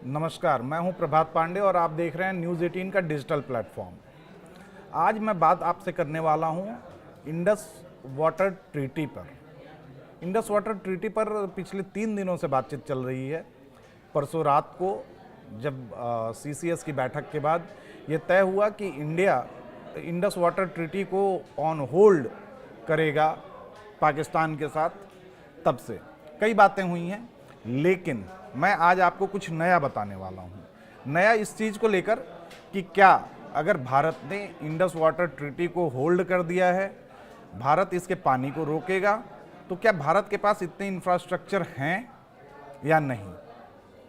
नमस्कार, मैं हूं प्रभात पांडे और आप देख रहे हैं न्यूज़ 18 का डिजिटल प्लेटफॉर्म। आज मैं बात आपसे करने वाला हूं इंडस वाटर ट्रीटी पर। इंडस वाटर ट्रीटी पर पिछले 3 दिनों से बातचीत चल रही है। परसों रात को जब CCS की बैठक के बाद ये तय हुआ कि इंडिया इंडस वाटर ट्रीटी को ऑन होल्ड करेगा पाकिस्तान के साथ, तब से कई बातें हुई हैं, लेकिन मैं आज आपको कुछ नया बताने वाला हूं। नया इस चीज़ को लेकर कि क्या अगर भारत ने इंडस वाटर ट्रीटी को होल्ड कर दिया है, भारत इसके पानी को रोकेगा, तो क्या भारत के पास इतने इंफ्रास्ट्रक्चर हैं या नहीं?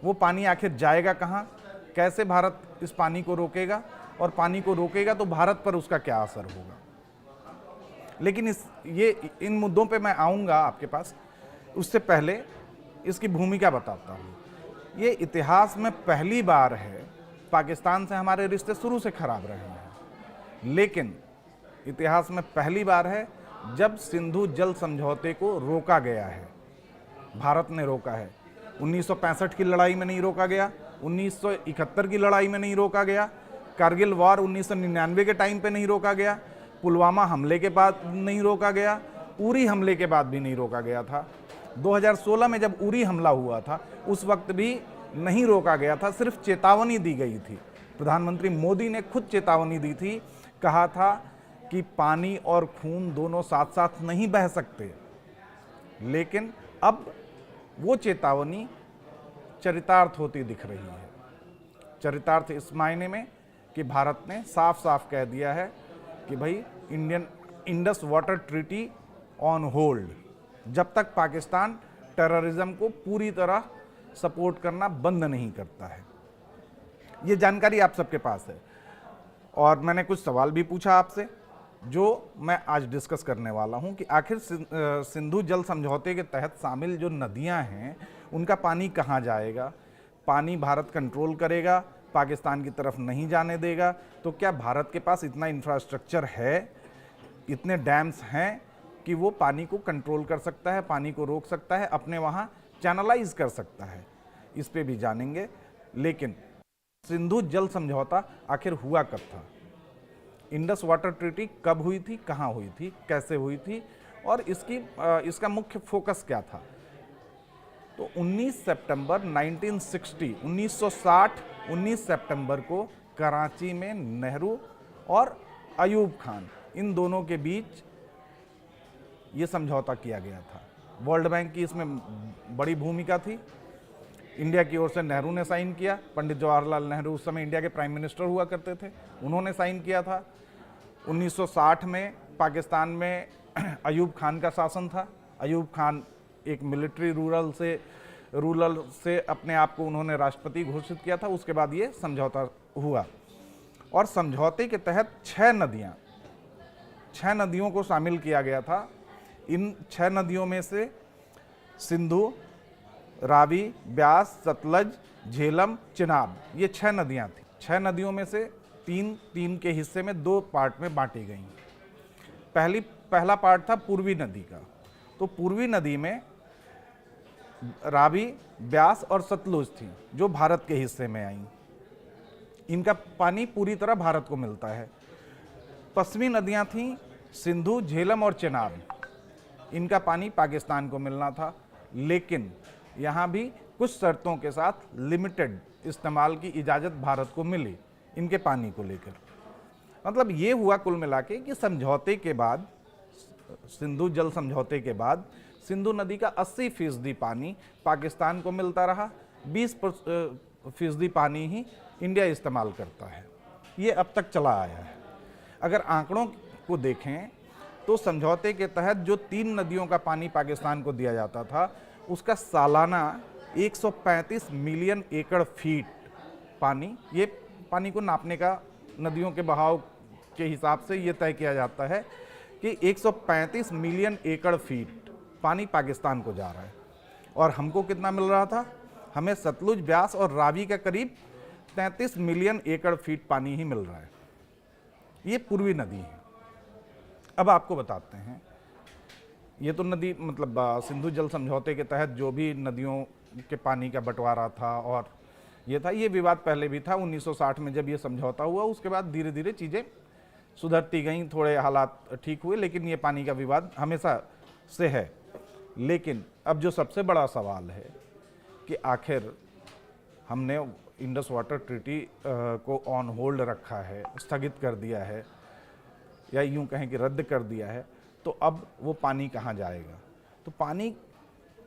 वो पानी आखिर जाएगा कहाँ? कैसे भारत इस पानी को रोकेगा? और पानी को रोकेगा तो भारत पर उसका क्या असर होगा? लेकिन इन मुद्दों पे मैं आऊँगा आपके पास, उससे पहले इसकी भूमिका बताता हूँ। ये इतिहास में पहली बार है, पाकिस्तान से हमारे रिश्ते शुरू से खराब रहे हैं, लेकिन इतिहास में पहली बार है जब सिंधु जल समझौते को रोका गया है। भारत ने रोका है। 1965 की लड़ाई में नहीं रोका गया, 1971 की लड़ाई में नहीं रोका गया, कारगिल वॉर 1999 के टाइम पे नहीं रोका गया, पुलवामा हमले के बाद नहीं रोका गया, उरी हमले के बाद भी नहीं रोका गया था। 2016 में जब उरी हमला हुआ था उस वक्त भी नहीं रोका गया था, सिर्फ चेतावनी दी गई थी। प्रधानमंत्री मोदी ने खुद चेतावनी दी थी, कहा था कि पानी और खून दोनों साथ साथ नहीं बह सकते। लेकिन अब वो चेतावनी चरितार्थ होती दिख रही है। चरितार्थ इस मायने में कि भारत ने साफ साफ कह दिया है कि भाई Indus water treaty on hold, जब तक पाकिस्तान टेररिज्म को पूरी तरह सपोर्ट करना बंद नहीं करता है। ये जानकारी आप सबके पास है और मैंने कुछ सवाल भी पूछा आपसे, जो मैं आज डिस्कस करने वाला हूं कि आखिर सिंधु जल समझौते के तहत शामिल जो नदियां हैं उनका पानी कहां जाएगा? पानी भारत कंट्रोल करेगा, पाकिस्तान की तरफ नहीं जाने देगा, तो क्या भारत के पास इतना इंफ्रास्ट्रक्चर है, इतने डैम्स हैं कि वो पानी को कंट्रोल कर सकता है, पानी को रोक सकता है, अपने वहाँ चैनलाइज कर सकता है? इस पे भी जानेंगे। लेकिन सिंधु जल समझौता आखिर हुआ कब था? इंडस वाटर ट्रीटी कब हुई थी, कहाँ हुई थी, कैसे हुई थी और इसका मुख्य फोकस क्या था? तो 19 सितंबर 1960 सितंबर को कराची में नेहरू और अयूब खान, इन दोनों के बीच ये समझौता किया गया था। वर्ल्ड बैंक की इसमें बड़ी भूमिका थी। इंडिया की ओर से नेहरू ने साइन किया, पंडित जवाहरलाल नेहरू उस समय इंडिया के प्राइम मिनिस्टर हुआ करते थे, उन्होंने साइन किया था। 1960 में पाकिस्तान में अयूब खान का शासन था। अयूब खान एक मिलिट्री रूरल से अपने आप को उन्होंने राष्ट्रपति घोषित किया था। उसके बाद ये समझौता हुआ और समझौते के तहत 6 नदियों को शामिल किया गया था। इन 6 नदियों में से सिंधु, रावी, ब्यास, सतलज, झेलम, चिनाब, ये 6 नदियां थी। 6 नदियों में से तीन के हिस्से में 2 पार्ट में बांटी गई। पहला पार्ट था पूर्वी नदी का। तो पूर्वी नदी में रावी, ब्यास और सतलुज थी, जो भारत के हिस्से में आई। इनका पानी पूरी तरह भारत को मिलता है। पश्चिमी नदियां थीं सिंधु, झेलम और चिनाब, इनका पानी पाकिस्तान को मिलना था, लेकिन यहाँ भी कुछ शर्तों के साथ लिमिटेड इस्तेमाल की इजाज़त भारत को मिली इनके पानी को लेकर। मतलब ये हुआ कुल मिला के कि समझौते के बाद, सिंधु जल समझौते के बाद सिंधु नदी का 80% पानी पाकिस्तान को मिलता रहा, 20% पानी ही इंडिया इस्तेमाल करता है। ये अब तक चला आया है। अगर आंकड़ों को देखें तो समझौते के तहत जो 3 नदियों का पानी पाकिस्तान को दिया जाता था, उसका सालाना 135 मिलियन एकड़ फीट पानी, ये पानी को नापने का नदियों के बहाव के हिसाब से ये तय किया जाता है कि 135 मिलियन एकड़ फीट पानी पाकिस्तान को जा रहा है। और हमको कितना मिल रहा था? हमें सतलुज, ब्यास और रावी का करीब 33 मिलियन एकड़ फीट पानी ही मिल रहा है। ये पूर्वी नदी है। अब आपको बताते हैं, ये तो नदी मतलब सिंधु जल समझौते के तहत जो भी नदियों के पानी का बंटवारा था और ये था। ये विवाद पहले भी था 1960 में जब ये समझौता हुआ, उसके बाद धीरे धीरे चीज़ें सुधरती गईं, थोड़े हालात ठीक हुए, लेकिन ये पानी का विवाद हमेशा से है। लेकिन अब जो सबसे बड़ा सवाल है कि आखिर हमने इंडस वाटर ट्रीटी को ऑन होल्ड रखा है, स्थगित कर दिया है, या यूं कहें कि रद्द कर दिया है, तो अब वो पानी कहाँ जाएगा? तो पानी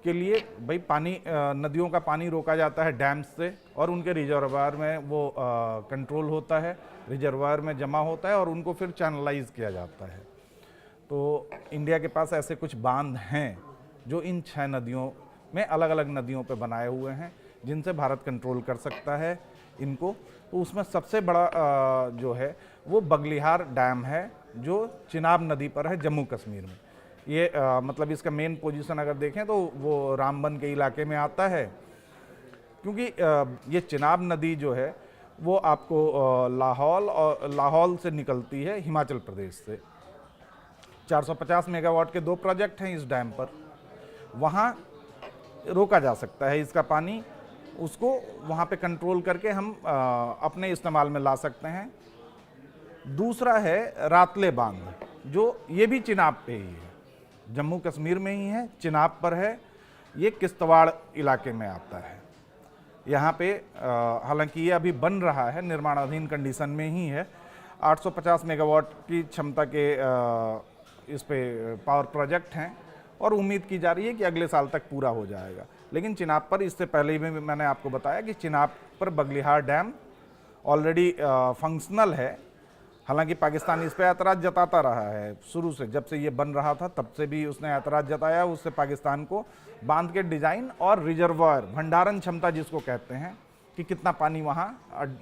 के लिए भाई पानी नदियों का पानी रोका जाता है डैम्स से, और उनके रिजर्वायर में वो कंट्रोल होता है, रिजर्वायर में जमा होता है और उनको फिर चैनलाइज किया जाता है। तो इंडिया के पास ऐसे कुछ बांध हैं जो इन 6 नदियों में, अलग अलग नदियों पे बनाए हुए हैं, जिनसे भारत कंट्रोल कर सकता है इनको। तो उसमें सबसे बड़ा जो है वो बगलिहार डैम है, जो चिनाब नदी पर है, जम्मू कश्मीर में। ये मतलब इसका मेन पोजीशन अगर देखें तो वो रामबन के इलाके में आता है, क्योंकि ये चिनाब नदी जो है वो आपको लाहौल से निकलती है, हिमाचल प्रदेश से। 450 मेगावाट के 2 प्रोजेक्ट हैं इस डैम पर, वहाँ रोका जा सकता है इसका पानी, उसको वहाँ पे कंट्रोल करके हम अपने इस्तेमाल में ला सकते हैं। दूसरा है रातले बांध, जो ये भी चिनाब पे ही है, जम्मू कश्मीर में ही है, चिनाब पर है। ये किश्तवाड़ इलाके में आता है। यहाँ पे हालांकि ये अभी बन रहा है, निर्माणाधीन कंडीशन में ही है। 850 मेगावाट की क्षमता के इस पे पावर प्रोजेक्ट हैं, और उम्मीद की जा रही है कि अगले साल तक पूरा हो जाएगा। लेकिन चिनाब पर, इससे पहले ही मैंने आपको बताया कि चिनाब पर बगलिहार डैम ऑलरेडी फंक्शनल है। हालांकि पाकिस्तान इस पर ऐतराज़ जताता रहा है शुरू से, जब से ये बन रहा था तब से भी उसने ऐतराज़ जताया। उससे पाकिस्तान को बांध के डिज़ाइन और रिजर्वायर, भंडारण क्षमता जिसको कहते हैं, कि कितना पानी वहाँ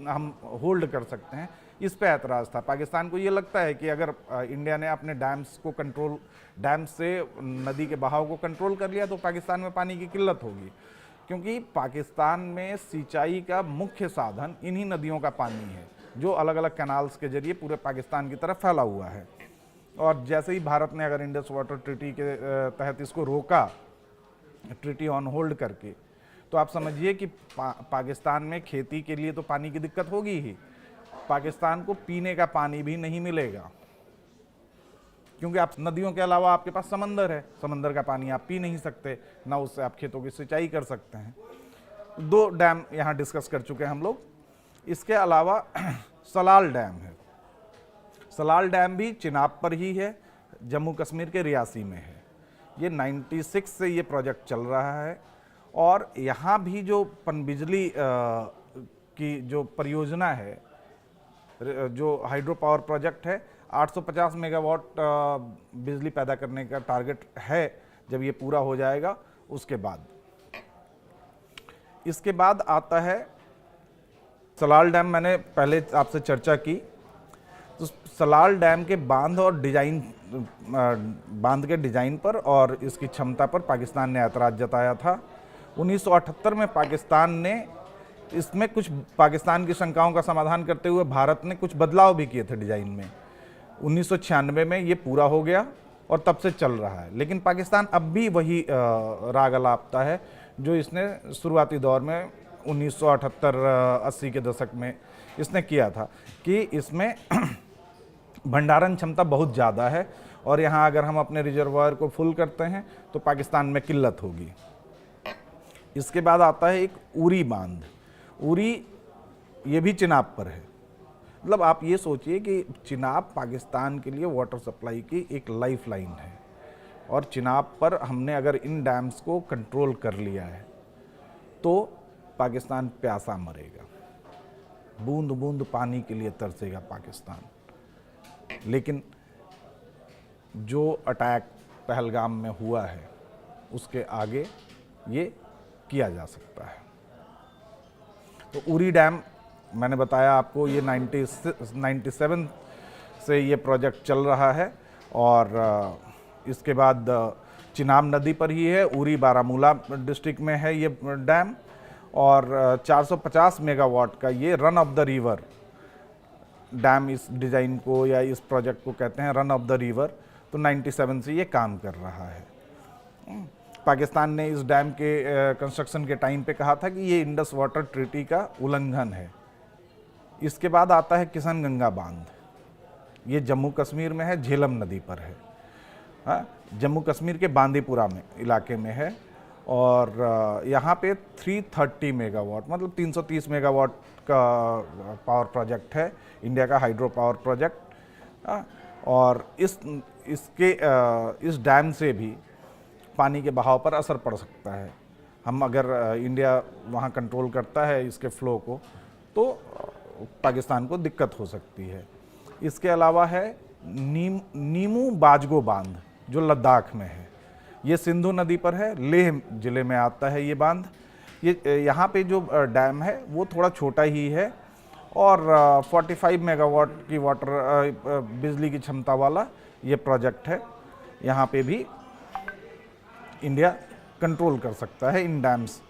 हम होल्ड कर सकते हैं, इस पे ऐतराज़ था। पाकिस्तान को ये लगता है कि अगर इंडिया ने अपने डैम्स को कंट्रोल, डैम से नदी के बहाव को कंट्रोल कर लिया तो पाकिस्तान में पानी की किल्लत होगी, क्योंकि पाकिस्तान में सिंचाई का मुख्य साधन इन्हीं नदियों का पानी है, जो अलग अलग कैनाल्स के जरिए पूरे पाकिस्तान की तरफ फैला हुआ है। और जैसे ही भारत ने अगर इंडस वाटर ट्रीटी के तहत इसको रोका, ट्रीटी ऑन होल्ड करके, तो आप समझिए कि पाकिस्तान में खेती के लिए तो पानी की दिक्कत होगी ही, पाकिस्तान को पीने का पानी भी नहीं मिलेगा, क्योंकि आप नदियों के अलावा आपके पास समंदर है, समंदर का पानी आप पी नहीं सकते, ना उससे आप खेतों की सिंचाई कर सकते हैं। 2 डैम यहाँ डिस्कस कर चुके हैं हम लोग। इसके अलावा सलाल डैम है। सलाल डैम भी चिनाब पर ही है, जम्मू कश्मीर के रियासी में है। ये 96 से ये प्रोजेक्ट चल रहा है, और यहाँ भी जो पनबिजली की जो परियोजना है, जो हाइड्रो पावर प्रोजेक्ट है, 850 मेगावाट बिजली पैदा करने का टारगेट है जब ये पूरा हो जाएगा। उसके बाद, इसके बाद आता है सलाल डैम। मैंने पहले आपसे चर्चा की, तो सलाल डैम के बांध और डिजाइन, बांध के डिजाइन पर और इसकी क्षमता पर पाकिस्तान ने ऐतराज़ जताया था। 1978 में पाकिस्तान ने इसमें कुछ, पाकिस्तान की शंकाओं का समाधान करते हुए भारत ने कुछ बदलाव भी किए थे डिजाइन में। 1996 में ये पूरा हो गया और तब से चल रहा है। लेकिन पाकिस्तान अब भी वही राग अलापता है जो इसने शुरुआती दौर में 1978-80 के दशक में इसने किया था, कि इसमें भंडारण क्षमता बहुत ज़्यादा है, और यहाँ अगर हम अपने रिजर्वायर को फुल करते हैं तो पाकिस्तान में किल्लत होगी। इसके बाद आता है एक उरी बांध। उरी ये भी चिनाब पर है। मतलब आप ये सोचिए कि चिनाब पाकिस्तान के लिए वाटर सप्लाई की एक लाइफ लाइन है, और चिनाब पर हमने अगर इन डैम्स को कंट्रोल कर लिया है तो पाकिस्तान प्यासा मरेगा, बूंद बूंद पानी के लिए तरसेगा पाकिस्तान। लेकिन जो अटैक पहलगाम में हुआ है उसके आगे ये किया जा सकता है। तो उरी डैम मैंने बताया आपको, ये 97 से ये प्रोजेक्ट चल रहा है, और इसके बाद चिनाब नदी पर ही है। उरी बारामूला डिस्ट्रिक्ट में है ये डैम, और 450 मेगावाट का ये run of the river dam, इस डिज़ाइन को या इस प्रोजेक्ट को कहते हैं रन ऑफ द रिवर। तो 97 से ये काम कर रहा है। पाकिस्तान ने इस डैम के कंस्ट्रक्शन के टाइम पे कहा था कि ये इंडस वाटर ट्रीटी का उल्लंघन है। इसके बाद आता है किशनगंगा बांध, ये जम्मू कश्मीर में है, झेलम नदी पर है। हाँ, जम्मू कश्मीर के बांदीपुरा में इलाके में है और यहाँ पे 330 मेगावाट मतलब 330 मेगावाट का पावर प्रोजेक्ट है, इंडिया का हाइड्रो पावर प्रोजेक्ट। और इस डैम से भी पानी के बहाव पर असर पड़ सकता है। हम अगर इंडिया वहाँ कंट्रोल करता है इसके फ्लो को तो पाकिस्तान को दिक्कत हो सकती है। इसके अलावा है नीमू बाजगो बांध जो लद्दाख में है, ये सिंधु नदी पर है, लेह ज़िले में आता है ये बांध। ये यहाँ पे जो डैम है वो थोड़ा छोटा ही है और 45 मेगावाट की बिजली की क्षमता वाला ये प्रोजेक्ट है। यहाँ पे भी इंडिया कंट्रोल कर सकता है इन डैम्स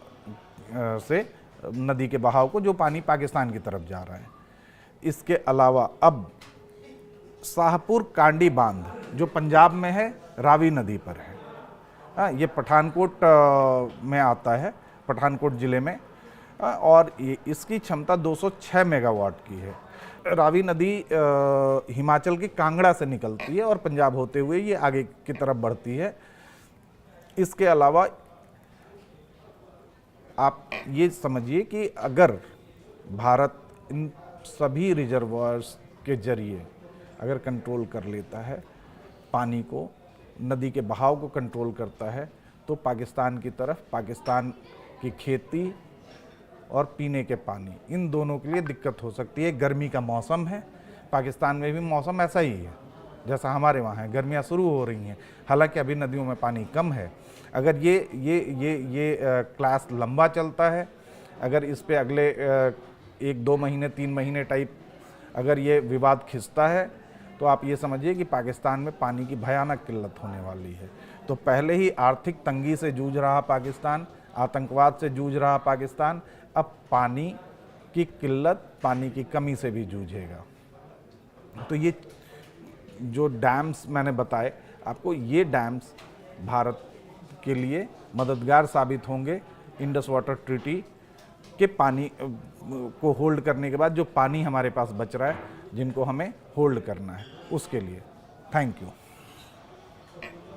से नदी के बहाव को, जो पानी पाकिस्तान की तरफ जा रहा है। इसके अलावा अब शाहपुर कांडी बांध जो पंजाब में है, रावी नदी पर है। हाँ, ये पठानकोट में आता है, पठानकोट ज़िले में, और इसकी क्षमता 206 मेगावाट की है। रावी नदी हिमाचल की कांगड़ा से निकलती है और पंजाब होते हुए ये आगे की तरफ बढ़ती है। इसके अलावा आप ये समझिए कि अगर भारत इन सभी रिजर्वायर्स के जरिए अगर कंट्रोल कर लेता है, पानी को, नदी के बहाव को कंट्रोल करता है, तो पाकिस्तान की तरफ, पाकिस्तान की खेती और पीने के पानी, इन दोनों के लिए दिक्कत हो सकती है। गर्मी का मौसम है, पाकिस्तान में भी मौसम ऐसा ही है जैसा हमारे वहाँ है, गर्मियाँ शुरू हो रही हैं। हालांकि अभी नदियों में पानी कम है। अगर ये क्लास लंबा चलता है, अगर इस पे अगले 1-2 महीने 3 महीने टाइप अगर ये विवाद खिंचता है तो आप ये समझिए कि पाकिस्तान में पानी की भयानक किल्लत होने वाली है। तो पहले ही आर्थिक तंगी से जूझ रहा पाकिस्तान, आतंकवाद से जूझ रहा पाकिस्तान, अब पानी की किल्लत, पानी की कमी से भी जूझेगा। तो ये जो डैम्स मैंने बताए आपको, ये डैम्स भारत के लिए मददगार साबित होंगे इंडस वाटर ट्रीटी के पानी को होल्ड करने के बाद। जो पानी हमारे पास बच रहा है, जिनको हमें होल्ड करना है, उसके लिए। Thank you.